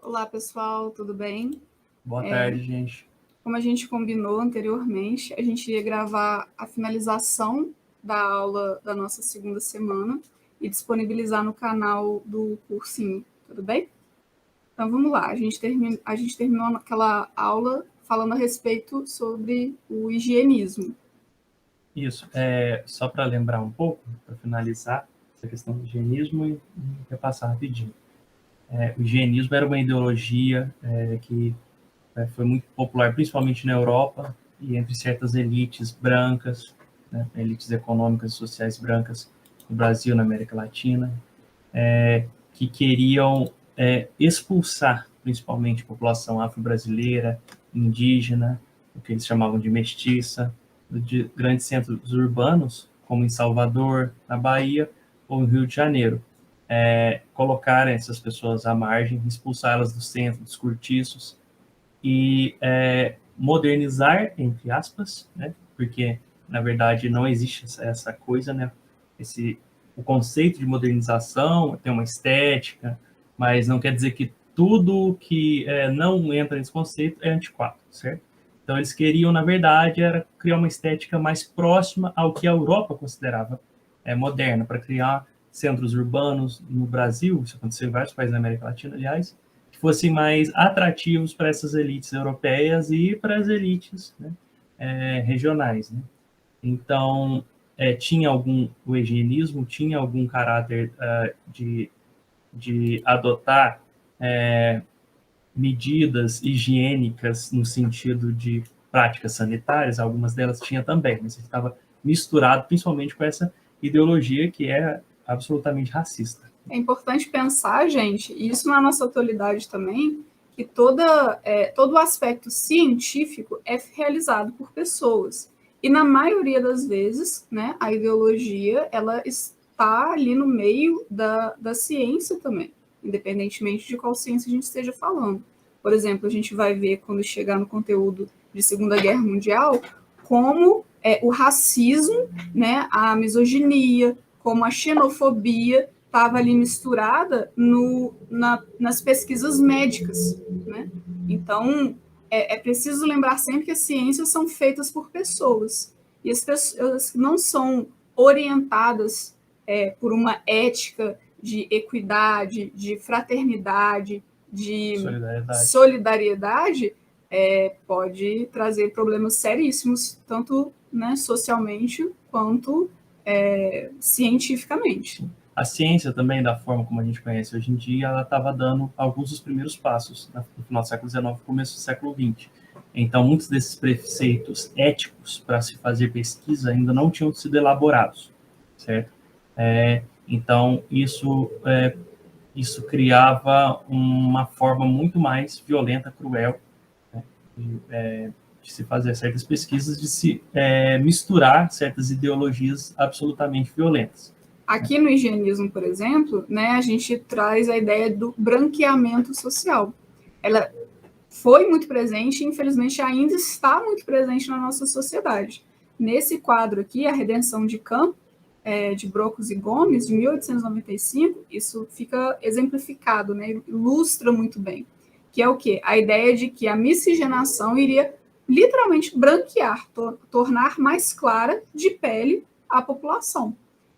Olá, pessoal, tudo bem? Boa tarde, gente. Como a gente combinou anteriormente, a gente ia gravar a finalização da aula da nossa segunda semana e disponibilizar no canal do cursinho, tudo bem? Então vamos lá, a gente terminou aquela aula falando a respeito sobre o higienismo. Isso, só para lembrar um pouco, para finalizar essa questão do higienismo e repassar rapidinho. O higienismo era uma ideologia que foi muito popular, principalmente na Europa e entre certas elites brancas, né, elites econômicas e sociais brancas no Brasil, na América Latina, que queriam expulsar principalmente a população afro-brasileira, indígena, o que eles chamavam de mestiça, de grandes centros urbanos, como em Salvador, na Bahia, ou no Rio de Janeiro. Colocar essas pessoas à margem, expulsá-las do centro, dos cortiços, e modernizar, entre aspas, né? Porque, na verdade, não existe essa coisa, né? O conceito de modernização tem uma estética, mas não quer dizer que tudo que não entra nesse conceito é antiquado, certo? Então, eles queriam, na verdade, era criar uma estética mais próxima ao que a Europa considerava moderna, para criar centros urbanos no Brasil, isso aconteceu em vários países da América Latina, aliás, que fossem mais atrativos para essas elites europeias e para as elites, né, regionais. Né? Então, o higienismo tinha algum caráter de adotar medidas higiênicas no sentido de práticas sanitárias, algumas delas tinha também, mas estava misturado principalmente com essa ideologia que é absolutamente racista. É importante pensar, gente, e isso na nossa atualidade também, que todo o aspecto científico é realizado por pessoas. E na maioria das vezes, né, a ideologia ela está ali no meio da ciência também, independentemente de qual ciência a gente esteja falando. Por exemplo, a gente vai ver quando chegar no conteúdo de Segunda Guerra Mundial, como o racismo, né, a misoginia, como a xenofobia estava ali misturada nas pesquisas médicas, né? Então, é preciso lembrar sempre que as ciências são feitas por pessoas, e as pessoas não são orientadas por uma ética de equidade, de fraternidade, de solidariedade, pode trazer problemas seríssimos, tanto né, socialmente quanto cientificamente. A ciência também, da forma como a gente conhece hoje em dia, ela estava dando alguns dos primeiros passos no final do século XIX, começo do século XX. Então, muitos desses preceitos éticos para se fazer pesquisa ainda não tinham sido elaborados, certo? Então, isso criava uma forma muito mais violenta, cruel, né, de se fazer certas pesquisas, de se misturar certas ideologias absolutamente violentas. Aqui no higienismo, por exemplo, né, a gente traz a ideia do branqueamento social. Ela foi muito presente e, infelizmente, ainda está muito presente na nossa sociedade. Nesse quadro aqui, A Redenção de Campo, de Brocos e Gomes, de 1895, isso fica exemplificado, né, ilustra muito bem, que é o quê? A ideia de que a miscigenação iria literalmente branquear, tornar mais clara de pele a população.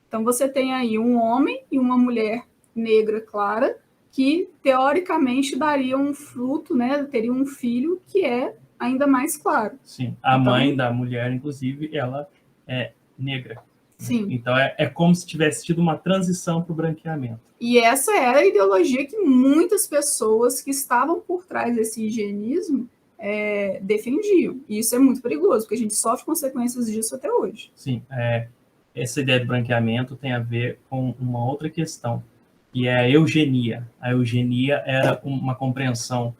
Então, você tem aí um homem e uma mulher negra clara que, teoricamente, dariam um fruto, né, teriam um filho que é ainda mais claro. Sim, a mãe da mulher, inclusive, ela é negra. Sim. Então, é como se tivesse tido uma transição para o branqueamento. E essa era a ideologia que muitas pessoas que estavam por trás desse higienismo defendiam. E isso é muito perigoso, porque a gente sofre consequências disso até hoje. Sim, essa ideia de branqueamento tem a ver com uma outra questão, que é a eugenia. A eugenia era uma compreensão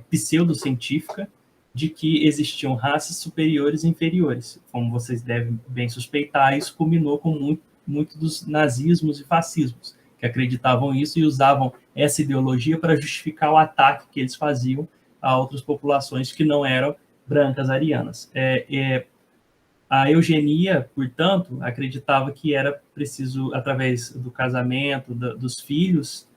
pseudocientífica de que existiam raças superiores e inferiores. Como vocês devem bem suspeitar, isso culminou com muito dos nazismos e fascismos, que acreditavam isso e usavam essa ideologia para justificar o ataque que eles faziam a outras populações que não eram brancas arianas. A eugenia, portanto, acreditava que era preciso, através do casamento, dos filhos,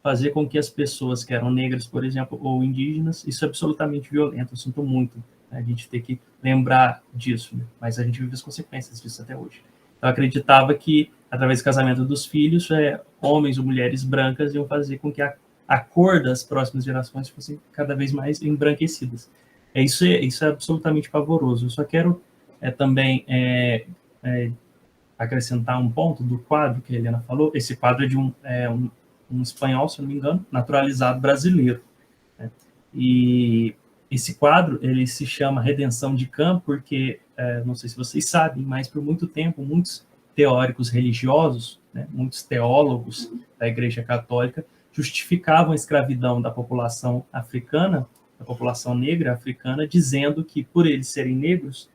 fazer com que as pessoas que eram negras, por exemplo, ou indígenas, isso é absolutamente violento, eu sinto muito, né, a gente ter que lembrar disso, né? Mas a gente vive as consequências disso até hoje. Então, eu acreditava que, através do casamento dos filhos, homens ou mulheres brancas iam fazer com que a cor das próximas gerações fossem cada vez mais embranquecidas. Isso é absolutamente pavoroso. Eu só quero também acrescentar um ponto do quadro que a Helena falou. Esse quadro é de um espanhol, se não me engano, naturalizado brasileiro, né? E esse quadro, ele se chama Redenção de Cã, porque, não sei se vocês sabem, mas por muito tempo, muitos teóricos religiosos, né, muitos teólogos da Igreja Católica, justificavam a escravidão da população africana, da população negra africana, dizendo que, por eles serem negros,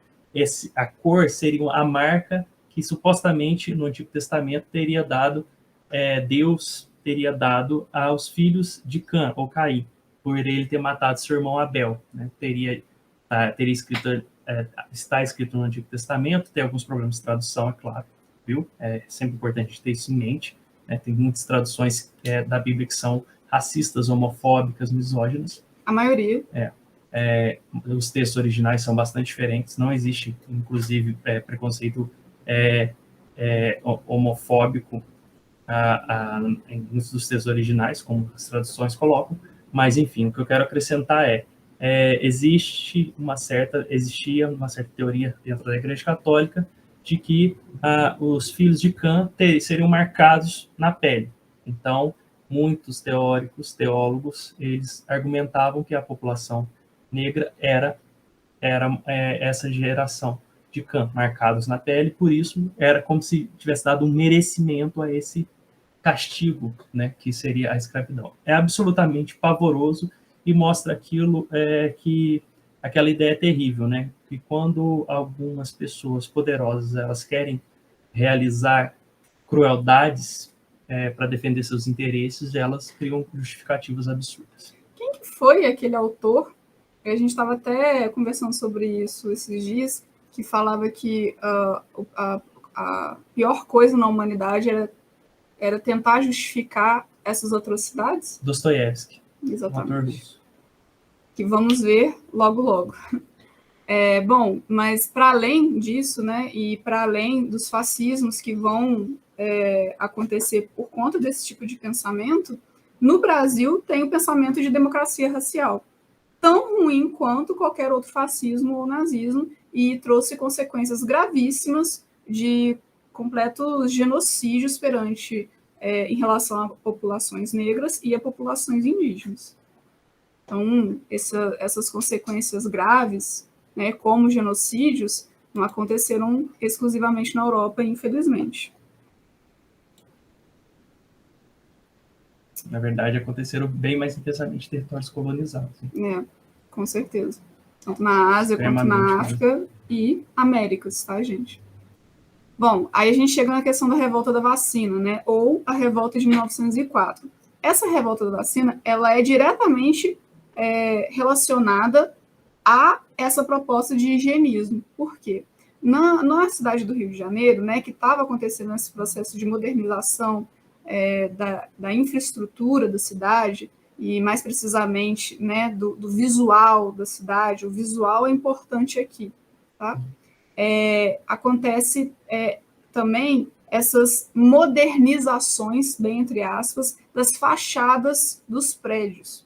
a cor seria a marca que, supostamente, no Antigo Testamento, teria dado, Deus teria dado aos filhos de Cã, ou Caim, por ele ter matado seu irmão Abel, né? Teria escrito, está escrito no Antigo Testamento, tem alguns problemas de tradução, é claro, viu? É sempre importante ter isso em mente, né? Tem muitas traduções da Bíblia que são racistas, homofóbicas, misóginas. A maioria. Os textos originais são bastante diferentes, não existe, inclusive, preconceito homofóbico em muitos dos textos originais, como as traduções colocam, mas, enfim, o que eu quero acrescentar existia uma certa teoria dentro da Igreja Católica de que os filhos de Cã seriam marcados na pele. Então, muitos teólogos, eles argumentavam que a população negra era essa geração de Cã, marcados na pele, por isso era como se tivesse dado um merecimento a esse castigo, né, que seria a escravidão. É absolutamente pavoroso e mostra aquilo que aquela ideia terrível, né, que quando algumas pessoas poderosas elas querem realizar crueldades para defender seus interesses, elas criam justificativas absurdas. Quem que foi aquele autor? A gente estava até conversando sobre isso esses dias, que falava que a pior coisa na humanidade era tentar justificar essas atrocidades? Dostoiévski. Exatamente. Que vamos ver logo, logo. Bom, mas para além disso, né, e para além dos fascismos que vão acontecer por conta desse tipo de pensamento, no Brasil tem o pensamento de democracia racial, tão ruim quanto qualquer outro fascismo ou nazismo, e trouxe consequências gravíssimas de completos genocídios em relação a populações negras e a populações indígenas. Então, essas consequências graves, né, como genocídios, não aconteceram exclusivamente na Europa, infelizmente. Na verdade, aconteceram bem mais intensamente em territórios colonizados. Com certeza. Tanto na Ásia quanto na África e Américas, tá, gente? Bom, aí a gente chega na questão da revolta da vacina, né? Ou a revolta de 1904. Essa revolta da vacina, ela é diretamente relacionada a essa proposta de higienismo. Por quê? Na cidade do Rio de Janeiro, né, que estava acontecendo esse processo de modernização da infraestrutura da cidade, e mais precisamente, né, do visual da cidade. O visual é importante aqui, tá? Acontece também essas modernizações, bem entre aspas, das fachadas dos prédios.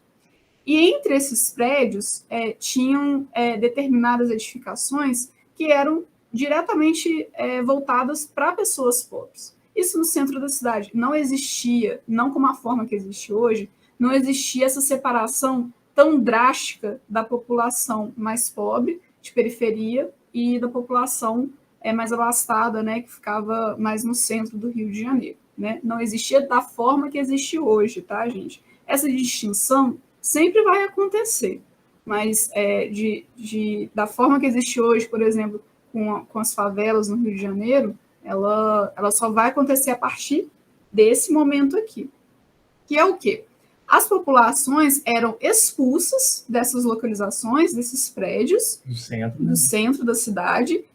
E entre esses prédios tinham determinadas edificações que eram diretamente voltadas para pessoas pobres. Isso no centro da cidade não existia, não como a forma que existe hoje, não existia essa separação tão drástica da população mais pobre, de periferia, e da população mais abastada, né, que ficava mais no centro do Rio de Janeiro, né? Não existia da forma que existe hoje, tá, gente? Essa distinção sempre vai acontecer, mas da forma que existe hoje, por exemplo, com as favelas no Rio de Janeiro, ela só vai acontecer a partir desse momento aqui, que é o quê? As populações eram expulsas dessas localizações, desses prédios, do centro da cidade,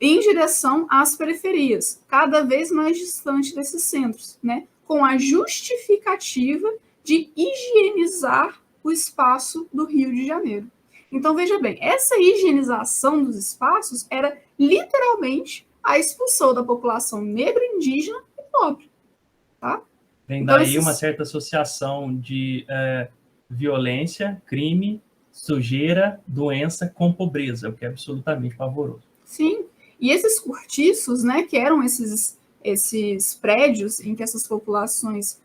em direção às periferias, cada vez mais distante desses centros, né? Com a justificativa de higienizar o espaço do Rio de Janeiro. Então, veja bem, essa higienização dos espaços era literalmente a expulsão da população negra, indígena e pobre. Tá? Vem então, daí uma certa associação de violência, crime, sujeira, doença com pobreza, o que é absolutamente pavoroso. Sim, e esses cortiços, né, que eram esses prédios em que essas populações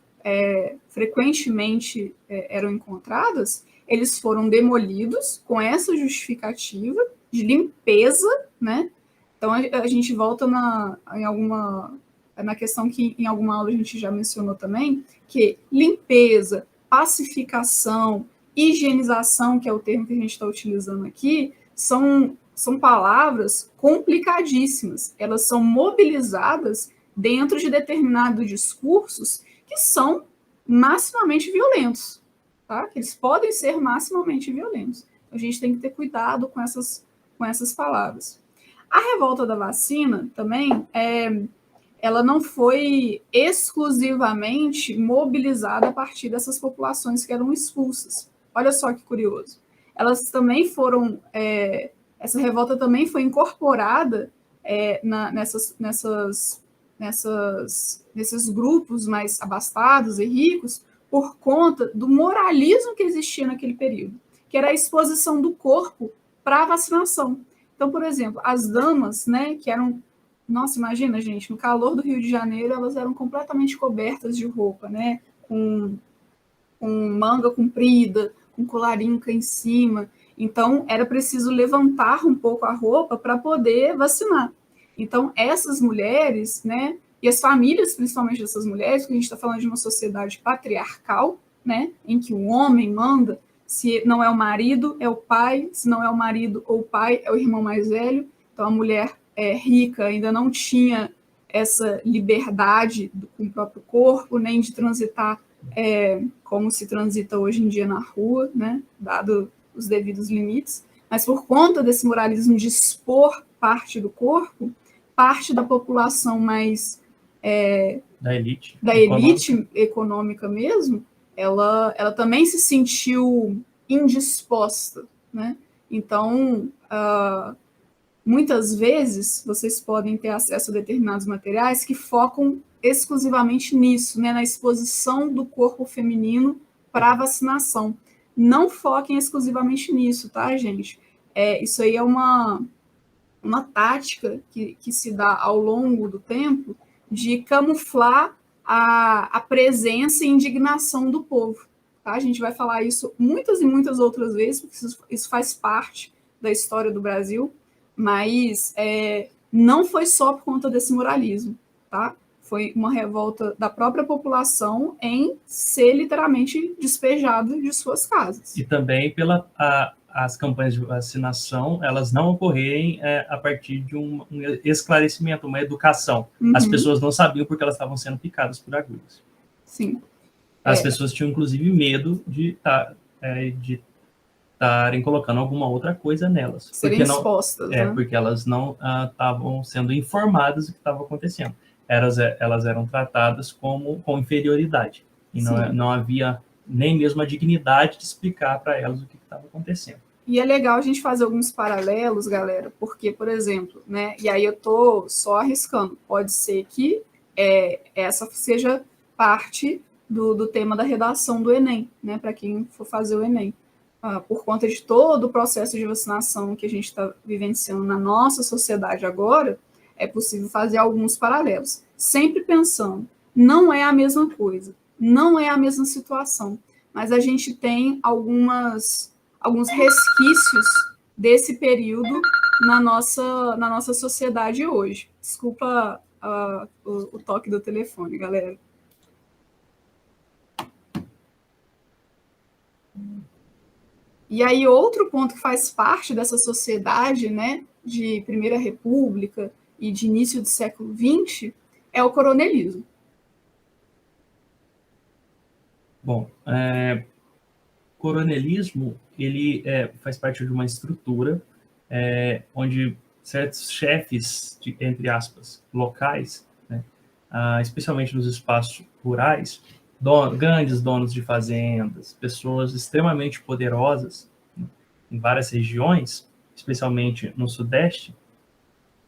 frequentemente eram encontradas, eles foram demolidos com essa justificativa de limpeza, né? Então a gente volta na questão que em alguma aula a gente já mencionou também, que limpeza, pacificação, higienização, que é o termo que a gente está utilizando aqui, são palavras complicadíssimas. Elas são mobilizadas dentro de determinados discursos que são maximamente violentos, tá? Que eles podem ser maximamente violentos. A gente tem que ter cuidado com essas palavras. A revolta da vacina também ela não foi exclusivamente mobilizada a partir dessas populações que eram expulsas. Olha só que curioso. Elas também foram essa revolta também foi incorporada nesses grupos mais abastados e ricos por conta do moralismo que existia naquele período, que era a exposição do corpo para a vacinação. Então, por exemplo, as damas, né, que eram... Nossa, imagina, gente, no calor do Rio de Janeiro, elas eram completamente cobertas de roupa, né, com manga comprida, com colarinho cá em cima. Então, era preciso levantar um pouco a roupa para poder vacinar. Então, essas mulheres, né, e as famílias, principalmente dessas mulheres, porque a gente está falando de uma sociedade patriarcal, né, em que o homem manda, se não é o marido, é o pai, se não é o marido ou o pai, é o irmão mais velho. Então, a mulher rica ainda não tinha essa liberdade com o próprio corpo, nem de transitar como se transita hoje em dia na rua, né, dado os devidos limites, mas por conta desse moralismo de expor parte do corpo, parte da população mais da elite econômica mesmo, ela também se sentiu indisposta, né? Então, muitas vezes vocês podem ter acesso a determinados materiais que focam exclusivamente nisso, né, na exposição do corpo feminino para a vacinação. Não foquem exclusivamente nisso, tá, gente? Isso aí é uma tática que se dá ao longo do tempo de camuflar a presença e indignação do povo. Tá? A gente vai falar isso muitas e muitas outras vezes, porque isso faz parte da história do Brasil, mas não foi só por conta desse moralismo, tá? Foi uma revolta da própria população em ser literalmente despejado de suas casas. E também as campanhas de vacinação, elas não ocorrerem a partir de um esclarecimento, uma educação. Uhum. As pessoas não sabiam porque elas estavam sendo picadas por agulhas. Sim. As pessoas tinham, inclusive, medo de estarem colocando alguma outra coisa nelas. Serem expostas, né? Porque elas não estavam sendo informadas do que estava acontecendo. Elas eram tratadas com inferioridade. E não havia nem mesmo a dignidade de explicar para elas o que estava acontecendo. E é legal a gente fazer alguns paralelos, galera, porque, por exemplo, né, e aí eu estou só arriscando, pode ser que essa seja parte do tema da redação do Enem, né, para quem for fazer o Enem. Por conta de todo o processo de vacinação que a gente está vivenciando na nossa sociedade agora, é possível fazer alguns paralelos. Sempre pensando, não é a mesma coisa, não é a mesma situação, mas a gente tem alguns resquícios desse período na nossa sociedade hoje. Desculpa o toque do telefone, galera. E aí, outro ponto que faz parte dessa sociedade, né, de Primeira República e de início do século XX é o coronelismo. Bom, coronelismo, ele faz parte de uma estrutura onde certos chefes, entre aspas, locais, né, especialmente nos espaços rurais, grandes donos de fazendas, pessoas extremamente poderosas, né, em várias regiões, especialmente no Sudeste,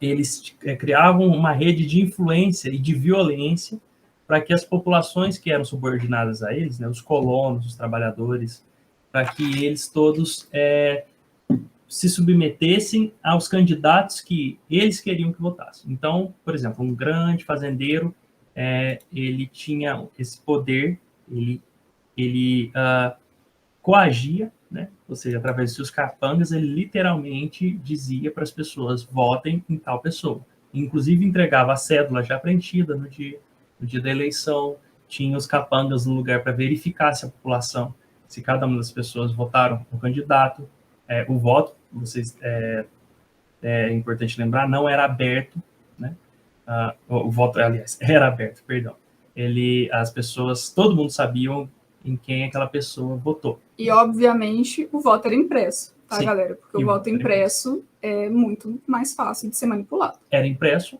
eles criavam uma rede de influência e de violência para que as populações que eram subordinadas a eles, né, os colonos, os trabalhadores, para que eles todos se submetessem aos candidatos que eles queriam que votassem. Então, por exemplo, um grande fazendeiro, ele tinha esse poder, ele coagia, né? Ou seja, através dos seus capangas, ele literalmente dizia para as pessoas, votem em tal pessoa. Inclusive entregava a cédula já preenchida no dia da eleição, tinha os capangas no lugar para verificar se a população, se cada uma das pessoas votaram no candidato. O voto, é importante lembrar, não era aberto, né? O voto, aliás, era aberto, perdão. As pessoas, todo mundo sabia em quem aquela pessoa votou. E, obviamente, o voto era impresso, tá, Sim. galera? Porque o voto impresso é muito mais fácil de ser manipulado. Era impresso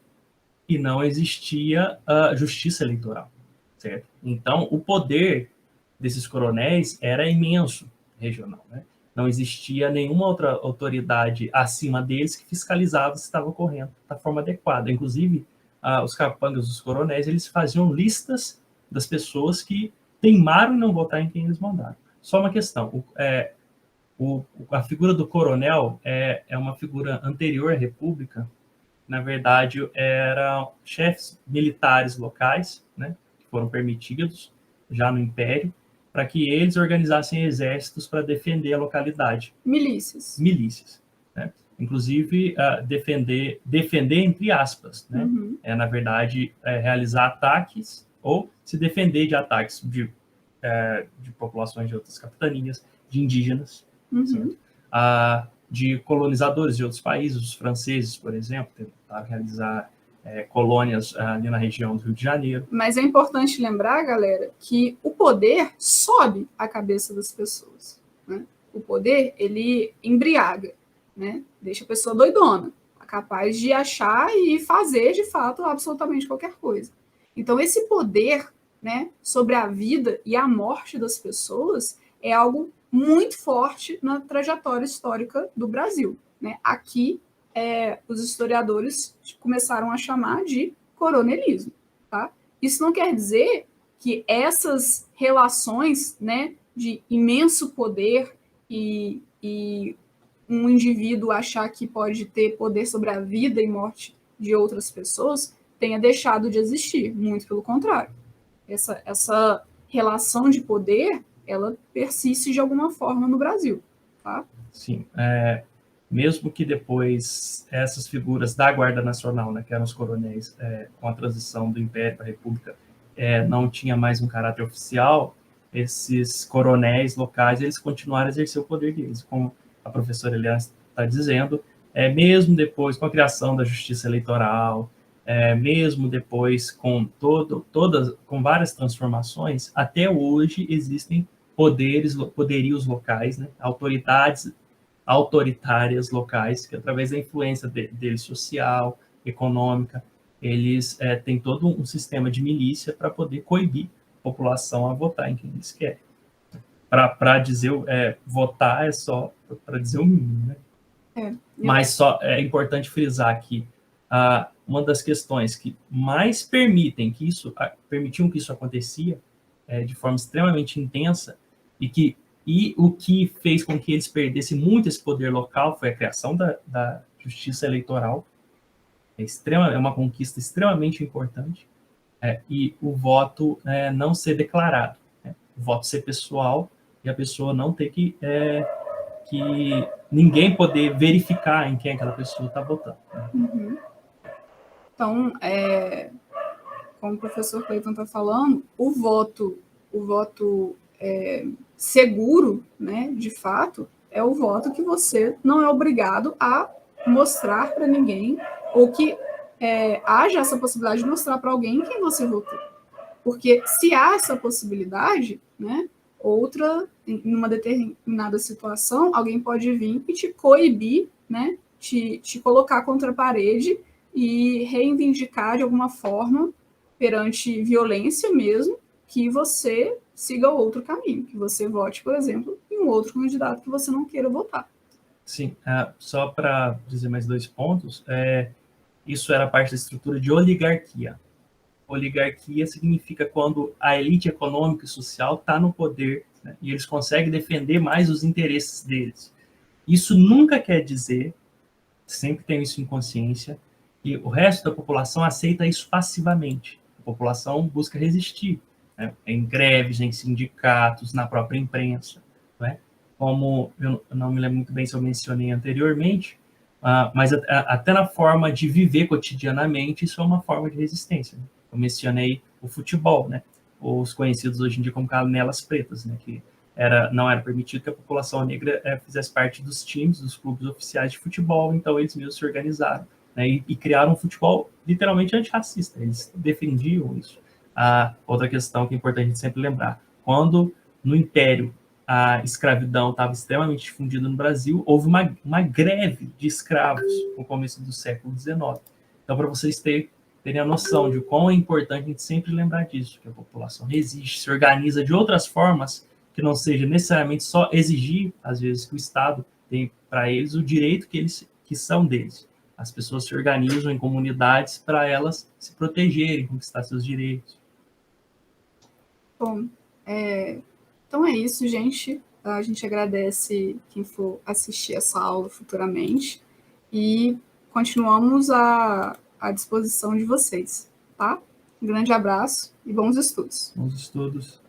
e não existia justiça eleitoral, certo? Então, o poder desses coronéis era imenso regional, né? Não existia nenhuma outra autoridade acima deles que fiscalizava se estava ocorrendo da forma adequada. Inclusive, os capangas dos coronéis, eles faziam listas das pessoas que teimaram em não votar em quem eles mandaram. Só uma questão, a figura do coronel é uma figura anterior à República. Na verdade, eram chefes militares locais, né, que foram permitidos já no Império, para que eles organizassem exércitos para defender a localidade. Milícias. Né? Inclusive, defender entre aspas. Né? Uhum. Na verdade, realizar ataques ou se defender de ataques de populações de outras capitanias, de indígenas, uhum. De colonizadores de outros países, os franceses, por exemplo, tentaram realizar colônias ali na região do Rio de Janeiro. Mas é importante lembrar, galera, que o poder sobe a cabeça das pessoas. Né? O poder, ele embriaga, né? Deixa a pessoa doidona, capaz de achar e fazer, de fato, absolutamente qualquer coisa. Então, esse poder, né, sobre a vida e a morte das pessoas é algo muito forte na trajetória histórica do Brasil. Né? Aqui, os historiadores começaram a chamar de coronelismo. Tá? Isso não quer dizer que essas relações, né, de imenso poder e um indivíduo achar que pode ter poder sobre a vida e morte de outras pessoas tenha deixado de existir. Muito pelo contrário. Essa relação de poder, ela persiste de alguma forma no Brasil. Tá? Sim. Mesmo que depois essas figuras da Guarda Nacional, né, que eram os coronéis, com a transição do Império para a República, não tinha mais um caráter oficial, esses coronéis locais, eles continuaram a exercer o poder deles, como a professora Eliana está dizendo, mesmo depois com a criação da justiça eleitoral, mesmo depois com com várias transformações, até hoje existem poderios locais, né, autoritárias locais, que através da influência deles social, econômica, eles têm todo um sistema de milícia para poder coibir a população a votar em quem eles querem. Para dizer, votar é só para dizer o mínimo, né? Mas só é importante frisar que uma das questões que mais permitiam que isso acontecia de forma extremamente intensa e o que fez com que eles perdessem muito esse poder local foi a criação da justiça eleitoral. É uma conquista extremamente importante. E o voto não ser declarado. Né? O voto ser pessoal e a pessoa não ter que ninguém poder verificar em quem aquela pessoa está votando. Né? Uhum. Então, como o professor Cleiton está falando, o voto seguro, né, de fato, é o voto que você não é obrigado a mostrar para ninguém, ou que haja essa possibilidade de mostrar para alguém quem você votou. Porque se há essa possibilidade, né, em uma determinada situação, alguém pode vir e te coibir, né, te colocar contra a parede e reivindicar de alguma forma, perante violência mesmo, que você siga outro caminho, que você vote, por exemplo, em um outro candidato que você não queira votar. Sim, só para dizer mais 2 pontos, isso era parte da estrutura de oligarquia. Oligarquia significa quando a elite econômica e social está no poder, né, e eles conseguem defender mais os interesses deles. Isso nunca quer dizer, sempre tenho isso em consciência, que o resto da população aceita isso passivamente. A população busca resistir, né, em greves, em sindicatos, na própria imprensa. Né? Como eu não me lembro muito bem se eu mencionei anteriormente, mas até na forma de viver cotidianamente, isso é uma forma de resistência. Né? Eu mencionei o futebol, né? Os conhecidos hoje em dia como canelas pretas, né? Que não era permitido que a população negra fizesse parte dos times, dos clubes oficiais de futebol, então eles mesmos se organizaram, né, e criaram um futebol literalmente antirracista, eles defendiam isso. Outra questão que é importante a gente sempre lembrar, quando no Império a escravidão estava extremamente difundida no Brasil, houve uma greve de escravos no começo do século XIX. Então, para vocês terem a noção de quão é importante a gente sempre lembrar disso, que a população resiste, se organiza de outras formas, que não seja necessariamente só exigir, às vezes, que o Estado dê para eles o direito que são deles. As pessoas se organizam em comunidades para elas se protegerem, conquistar seus direitos. Bom, então é isso, gente. A gente agradece quem for assistir essa aula futuramente e continuamos à disposição de vocês, tá? Um grande abraço e bons estudos. Bons estudos.